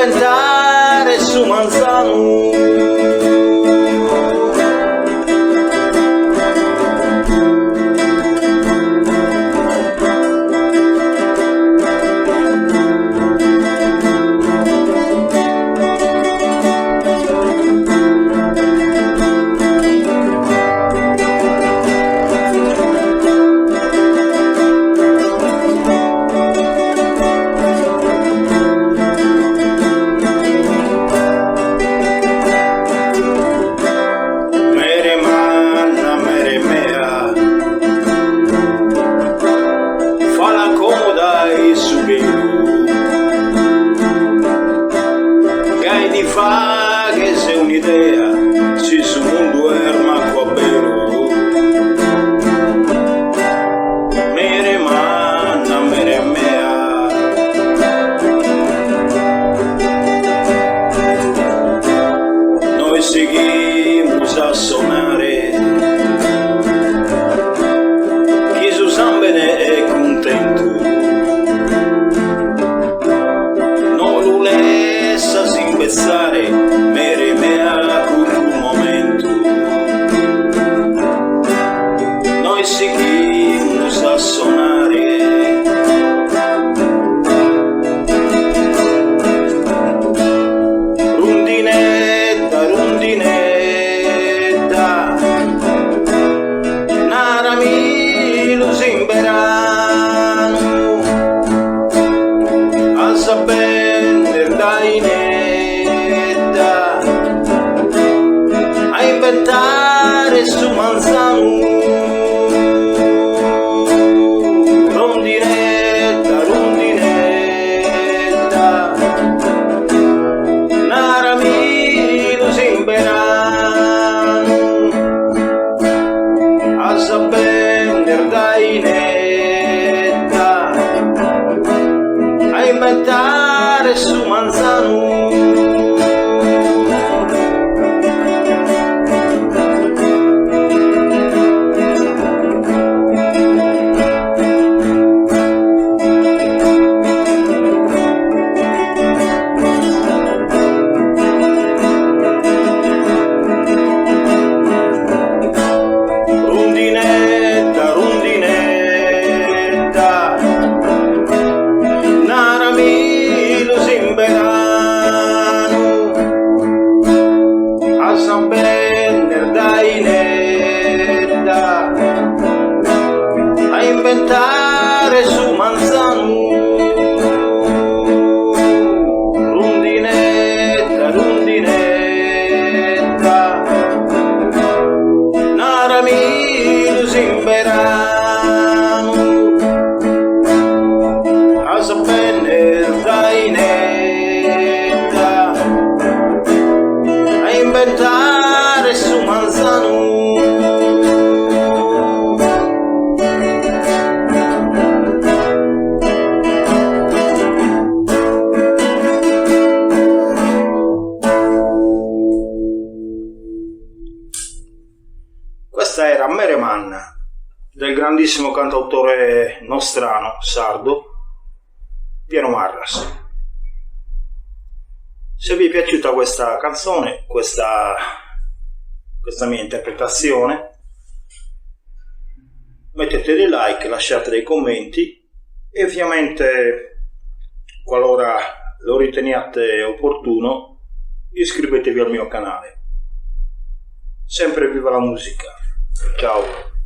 inventare su Manzano. Fa che se un'idea si su mundo erma qua vero mere manna mere mea noi seguimos a sonare chi su sambene è contento no lulessa si pensare mere mea un momento noi seguimos a sonare rundinetta rundinetta narami simberano a sapere dai a inventare su Manzano. Rondinetta, rondinetta, narami simberano a sapere dai netta a inventare su Manzano. A sapere dai netta a inventare su Manzano. Rondinetta, rondinetta, narami simberano a sapere dai netta a inventare su Manzano. Questa era Mere Manna del grandissimo cantautore nostrano sardo Piero Marras. Se vi è piaciuta questa canzone, questa mia interpretazione, mettete dei like, lasciate dei commenti e ovviamente, qualora lo riteniate opportuno, iscrivetevi al mio canale. Sempre viva la musica! Ciao!